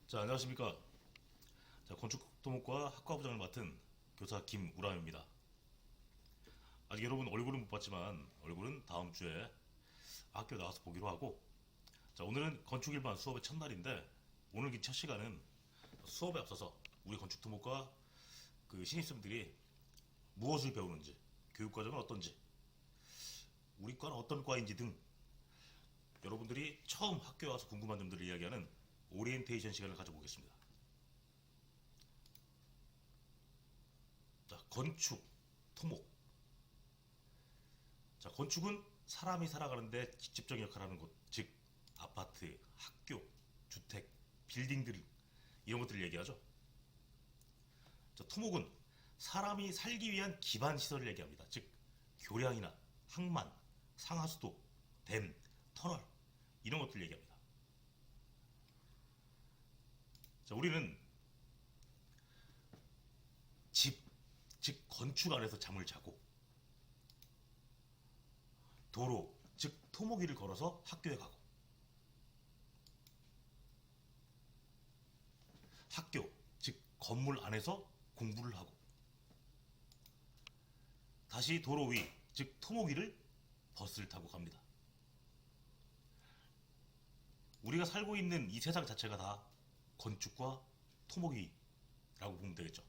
자, 안녕하십니까. 자, 건축토목과 학과부장을 맡은 교사 김우람입니다. 아직 여러분 얼굴은 못 봤지만 얼굴은 다음 주에 학교 나와서 보기로 하고, 자, 오늘은 건축일반 수업의 첫날인데 오늘 첫 시간은 수업에 앞서서 우리 건축토목과 그 신입생들이 무엇을 배우는지, 교육과정은 어떤지, 우리 과는 어떤 과인지 등 여러분들이 처음 학교에 와서 궁금한 점들을 이야기하는 오리엔테이션 시간을 가져보겠습니다. 자, 건축, 토목. 자, 건축은 사람이 살아가는데 직접적인 역할을 하는 곳, 즉 아파트, 학교, 주택, 빌딩들, 이런 것들을 얘기하죠. 자, 토목은 사람이 살기 위한 기반 시설을 얘기합니다. 즉 교량이나 항만, 상하수도, 댐, 터널, 이런 것들을 얘기합니다. 자, 우리는 집, 즉 건축 안에서 잠을 자고, 도로, 즉 토목 위를 걸어서 학교에 가고, 학교, 즉 건물 안에서 공부를 하고, 다시 도로 위, 즉 토목 위를 버스를 타고 갑니다. 우리가 살고 있는 이 세상 자체가 다 건축과 토목이라고 보면 되겠죠.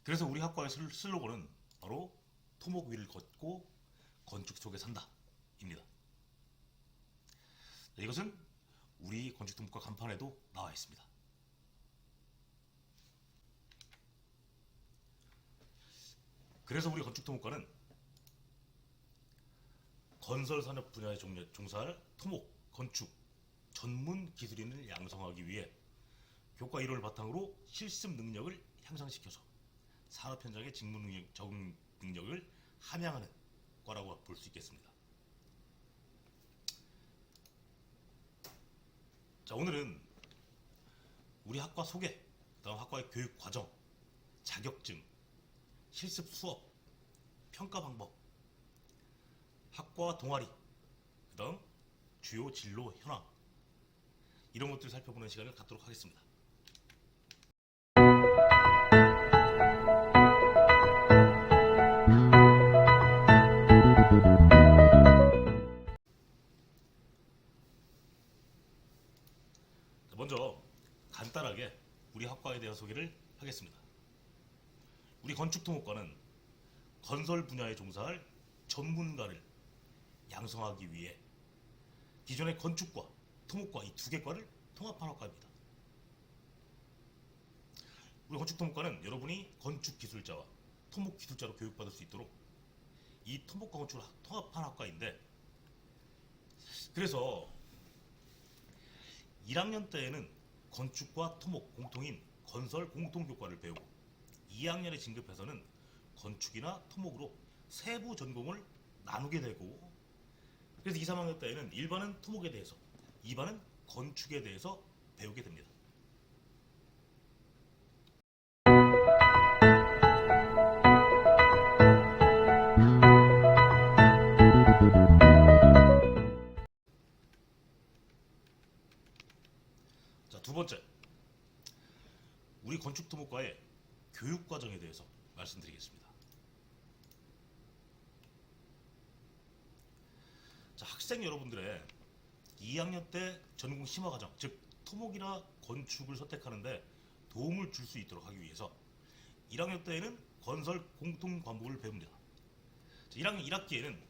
그래서 우리 학과의 슬로건은 바로 토목 위를 걷고 건축 속에 산다 입니다. 이것은 우리 건축토목과 간판에도 나와 있습니다. 그래서 우리 건축토목과는 건설산업 분야에 종사할 토목, 건축, 전문 기술인을 양성하기 위해 교과 이론을 바탕으로 실습 능력을 향상시켜서 산업 현장의 직무 능력, 적응 능력을 함양하는 과라고 볼 수 있겠습니다. 자, 오늘은 우리 학과 소개, 그다음 학과의 교육 과정, 자격증, 실습 수업, 평가 방법, 학과 동아리, 그다음 주요 진로 현황, 이런 것들을 살펴보는 시간을 갖도록 하겠습니다. 먼저 간단하게 우리 학과에 대한 소개를 하겠습니다. 우리 건축토목과는 건설 분야에 종사할 전문가를 양성하기 위해 기존의 건축과 토목과 이 두 개 과를 통합한 학과입니다. 우리 건축토목과는 여러분이 건축기술자와 토목기술자로 교육받을 수 있도록 이 토목과 건축을 통합한 학과인데, 그래서 1학년 때에는 건축과 토목 공통인 건설 공통교과를 배우고 2학년에 진급해서는 건축이나 토목으로 세부 전공을 나누게 되고, 그래서 2, 3학년 때에는 1반은 토목에 대해서, 2반은 건축에 대해서 배우게 됩니다. 자, 두 번째, 우리 건축토목과의 교육과정에 대해서 말씀드리겠습니다. 자, 학생 여러분들의 2학년 때 전공 심화과정, 즉 토목이나 건축을 선택하는데 도움을 줄 수 있도록 하기 위해서 1학년 때에는 건설 공통 과목을 배웁니다. 자, 1학년 1학기에는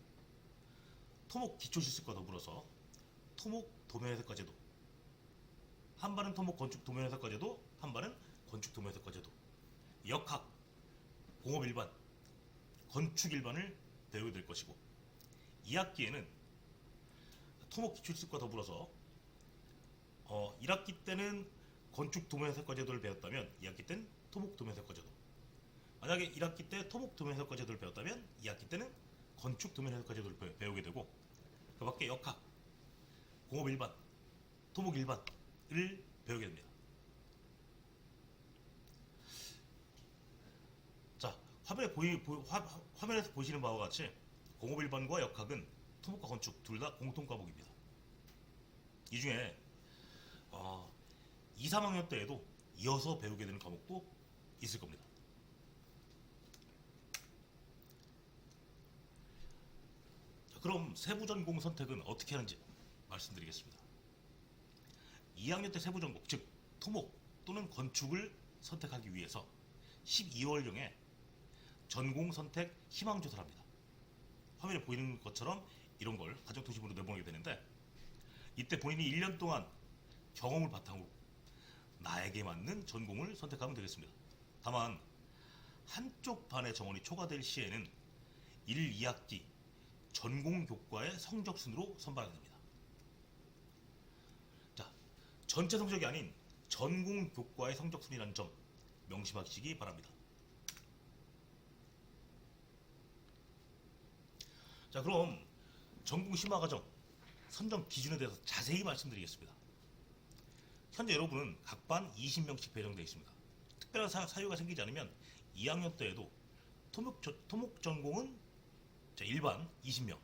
토목 기초실습과 더불어서 토목 도면해석과 제도, 한반은 토목 건축 도면해석과 제도, 한반은 건축 도면해석과 제도, 역학, 공업 일반, 건축 일반을 배우게 될 것이고, 2학기에는 토목 기출습과 더불어서 1학기 때는 건축 도면해석과 제도를 배웠다면 2학기 때는 토목 도면해석과 제도, 만약에 1학기 때 토목 도면해석과 제도를 배웠다면 2학기 때는 건축 도면해석과 제도를 배우게 되고, 그 밖에 역학, 공업 일반, 토목 일반을 배우게 됩니다. 자, 화면에서 보시는 바와 같이 공업 일반과 역학은 토목과 건축 둘 다 공통 과목입니다. 이 중에 2, 3학년 때에도 이어서 배우게 되는 과목도 있을 겁니다. 자, 그럼 세부 전공 선택은 어떻게 하는지 말씀드리겠습니다. 2학년 때 세부 전공, 즉 토목 또는 건축을 선택하기 위해서 12월경에 전공 선택 희망 조사를 합니다. 화면에 보이는 것처럼 이런 걸 가정도시부로 내보내게 되는데, 이때 본인이 1년 동안 경험을 바탕으로 나에게 맞는 전공을 선택하면 되겠습니다. 다만 한쪽 반의 정원이 초과될 시에는 1, 2학기 전공 교과의 성적 순으로 선발하게 됩니다. 자, 전체 성적이 아닌 전공 교과의 성적 순이라는 점 명심하시기 바랍니다. 자, 그럼 전공 심화 과정 선정 기준에 대해서 자세히 말씀드리겠습니다. 현재 여러분은 각 반 20명씩 배정되어 있습니다. 특별한 사유가 생기지 않으면 2학년 때에도 토목 전공은 일반 20명,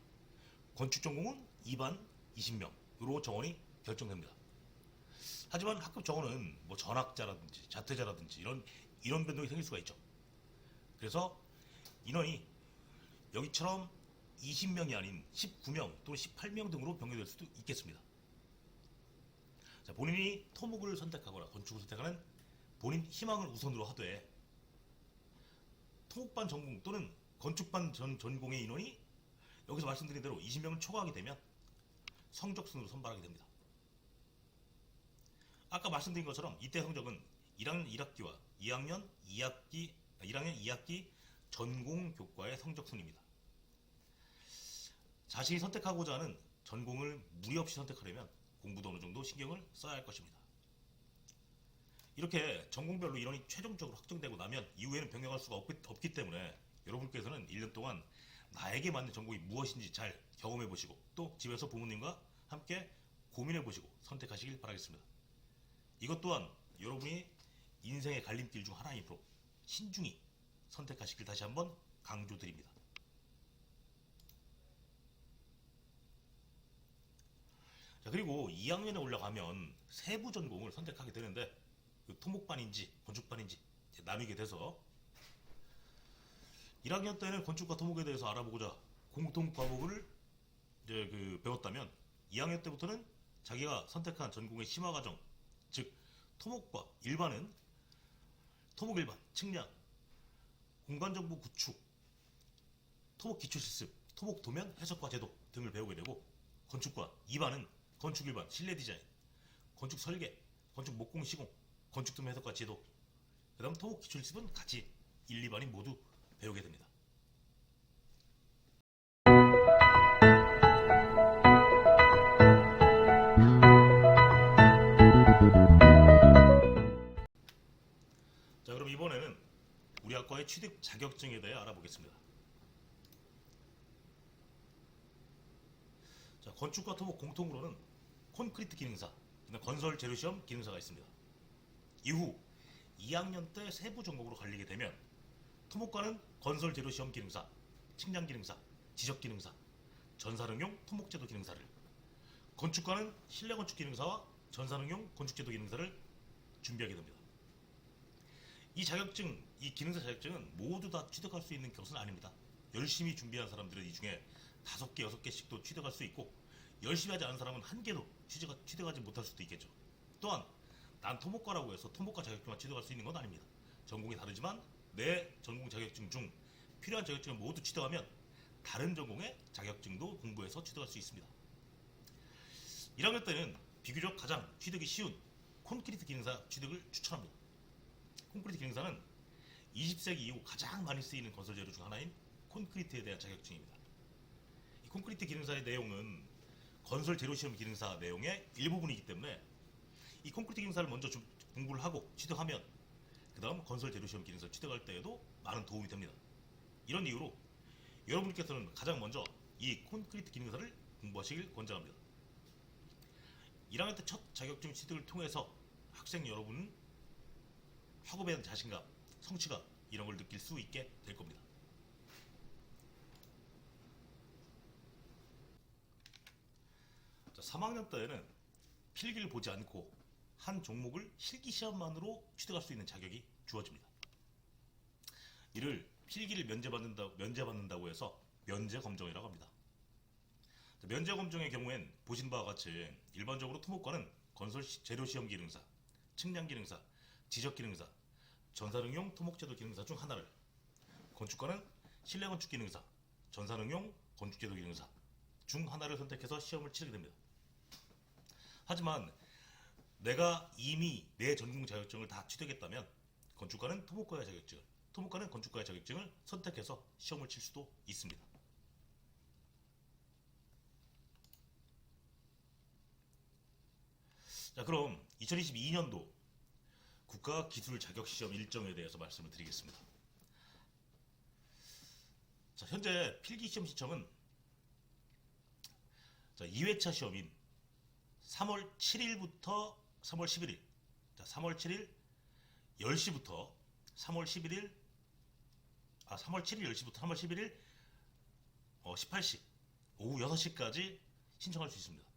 건축 전공은 2반 20명으로 정원이 결정됩니다. 하지만 학급 정원은 뭐 전학자라든지 자퇴자라든지 이런 변동이 생길 수가 있죠. 그래서 인원이 여기처럼 20명이 아닌 19명 또는 18명 등으로 변경될 수도 있겠습니다. 자, 본인이 토목을 선택하거나 건축을 선택하는 본인 희망을 우선으로 하되, 토목반 전공 또는 건축반 전공의 인원이 여기서 말씀드린 대로 20명을 초과하게 되면 성적순으로 선발하게 됩니다. 아까 말씀드린 것처럼 이때 성적은 1학년 1학기와 1학년 2학기 전공 교과의 성적순입니다. 자신이 선택하고자 하는 전공을 무리 없이 선택하려면 공부도 어느 정도 신경을 써야 할 것입니다. 이렇게 전공별로 인원이 최종적으로 확정되고 나면 이후에는 변경할 수가 없기 때문에 여러분께서는 1년 동안 나에게 맞는 전공이 무엇인지 잘 경험해 보시고, 또 집에서 부모님과 함께 고민해 보시고 선택하시길 바라겠습니다. 이것 또한 여러분이 인생의 갈림길 중 하나이므로 신중히 선택하시길 다시 한번 강조드립니다. 자, 그리고 2학년에 올라가면 세부 전공을 선택하게 되는데, 토목반인지 건축반인지 나뉘게 돼서 1학년 때는 건축과 토목에 대해서 알아보고자 공통 과목을 배웠다면 2학년 때부터는 자기가 선택한 전공의 심화 과정, 즉 토목과 일반은 토목 일반, 측량, 공간정보 구축, 토목 기초 실습, 토목 도면 해석과 제도 등을 배우게 되고, 건축과 2반은 건축 일반, 실내 디자인, 건축 설계, 건축 목공 시공, 건축 도면 해석과 제도, 그 다음 토목 기초 실습은 같이 1, 2반이 모두 배우게 됩니다. 자, 그럼 이번에는 우리 학과의 취득 자격증에 대해 알아보겠습니다. 자, 건축과 토목 공통으로는 콘크리트 기능사, 건설 재료 시험 기능사가 있습니다. 이후 2학년 때 세부 전공으로 갈리게 되면 토목과는 건설 재료 시험 기능사, 측량 기능사, 지적 기능사, 전산응용 토목제도 기능사를, 건축과는 실내 건축 기능사와 전산응용 건축제도 기능사를 준비하게 됩니다. 이 자격증, 이 기능사 자격증은 모두 다 취득할 수 있는 것은 아닙니다. 열심히 준비한 사람들은 이 중에 5개, 6개씩도 취득할 수 있고, 열심히 하지 않은 사람은 1개도 취득하지 못할 수도 있겠죠. 또한 난 토목과라고 해서 토목과 자격증만 취득할 수 있는 건 아닙니다. 전공이 다르지만 내 전공 자격증 중 필요한 자격증을 모두 취득하면 다른 전공의 자격증도 공부해서 취득할 수 있습니다. 1학년 때는 비교적 가장 취득이 쉬운 콘크리트 기능사 취득을 추천합니다. 콘크리트 기능사는 20세기 이후 가장 많이 쓰이는 건설 재료 중 하나인 콘크리트에 대한 자격증입니다. 이 콘크리트 기능사의 내용은 건설 재료 시험 기능사 내용의 일부분이기 때문에 이 콘크리트 기능사를 먼저 공부를 하고 취득하면 그 다음 건설 재료 시험 기능사 취득할 때에도 많은 도움이 됩니다. 이런 이유로 여러분께서는 가장 먼저 이 콘크리트 기능사를 공부하시길 권장합니다. 1학년 때 첫 자격증 취득을 통해서 학생 여러분은 학업에 대한 자신감, 성취가 이런 걸 느낄 수 있게 될 겁니다. 자, 3학년 때에는 필기를 보지 않고 한 종목을 실기 시험만으로 취득할 수 있는 자격이 주어집니다. 이를 필기를 면제받는다고 해서 면제검정이라고 합니다. 면제검정의 경우엔 보신 바와 같이 일반적으로 토목과는 건설 재료시험 기능사, 측량 기능사, 지적 기능사, 전산응용 토목제도 기능사 중 하나를, 건축과는 실내건축 기능사, 전산응용 건축제도 기능사 중 하나를 선택해서 시험을 치르게 됩니다. 하지만 내가 이미 내 전공 자격증을 다 취득했다면 건축과는 토목과의 자격증, 토목과는 건축과의 자격증을 선택해서 시험을 칠 수도 있습니다. 자, 그럼 2022년도 국가기술자격시험 일정에 대해서 말씀을 드리겠습니다. 자, 현재 필기시험 신청은 2회차 시험인 3월 7일부터 3월 11일, 자, 3월 7일 10시부터 3월 11일 3월 7일 10시부터 3월 11일 18시 오후 6시까지 신청할 수 있습니다.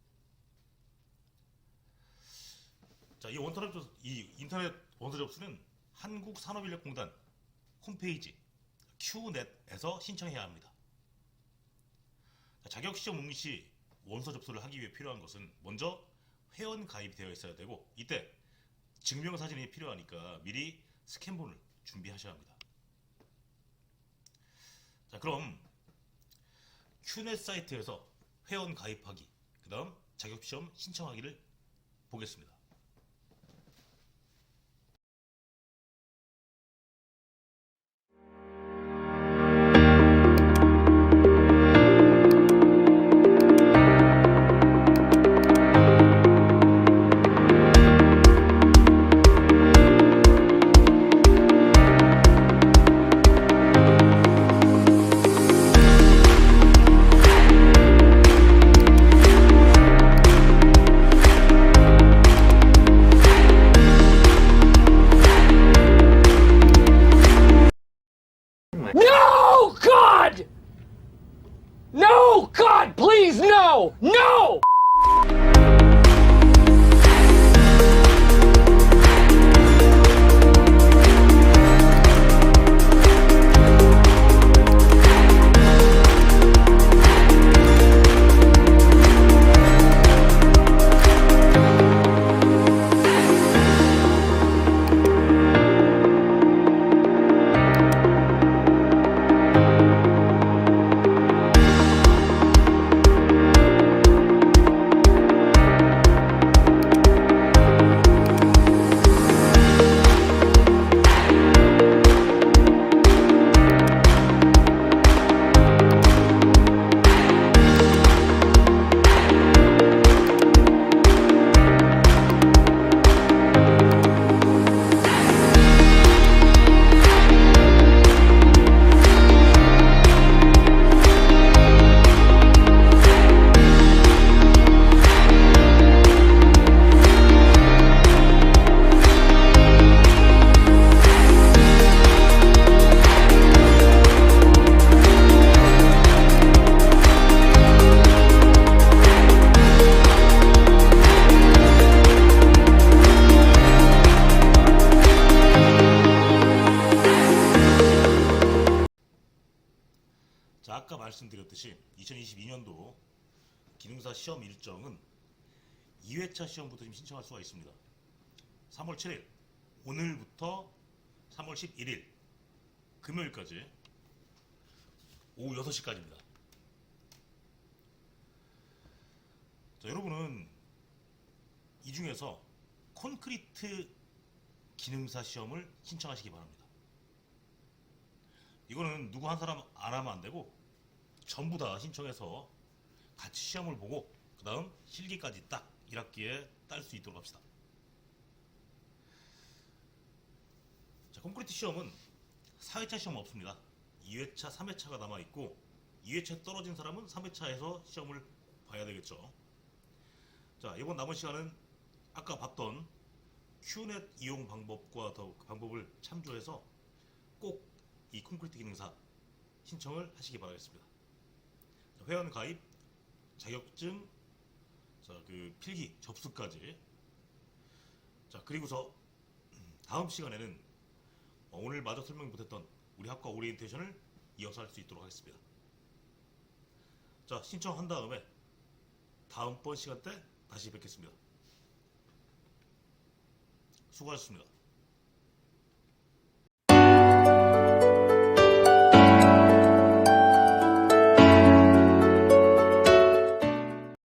자, 이 인터넷 원서 접수는 한국산업인력공단 홈페이지 QNet에서 신청해야 합니다. 자, 자격시험 응시 원서 접수를 하기 위해 필요한 것은 먼저 회원 가입이 되어 있어야 되고, 이때 증명사진이 필요하니까 미리 스캔본을 준비하셔야 합니다. 자, 그럼 QNet 사이트에서 회원 가입하기, 그 다음 자격시험 신청하기를 보겠습니다. No, God! No, God, please, no! No! 자, 아까 말씀드렸듯이 2022년도 기능사 시험 일정은 2회차 시험부터 지금 신청할 수가 있습니다. 3월 7일 오늘부터 3월 11일 금요일까지 오후 6시까지입니다. 자, 여러분은 이 중에서 콘크리트 기능사 시험을 신청하시기 바랍니다. 이거는 누구 한 사람 안 하면 안 되고 전부 다 신청해서 같이 시험을 보고 그 다음 실기까지 딱 1학기에 딸 수 있도록 합시다. 자, 콘크리트 시험은 4회차 시험 없습니다. 2회차, 3회차가 남아있고 2회차 떨어진 사람은 3회차에서 시험을 봐야 되겠죠. 자, 이번 남은 시간은 아까 봤던 QNet 이용 방법과 더 그 방법을 참조해서 꼭 이 콘크리트 기능사 신청을 하시기 바라겠습니다. 자, 회원 가입, 자격증, 자, 그 필기 접수까지. 자, 그리고서 다음 시간에는 오늘 마저 설명 못했던 우리 학과 오리엔테이션을 이어서 할 수 있도록 하겠습니다. 자, 신청한 다음에 다음번 시간 때 다시 뵙겠습니다. 수고하셨습니다.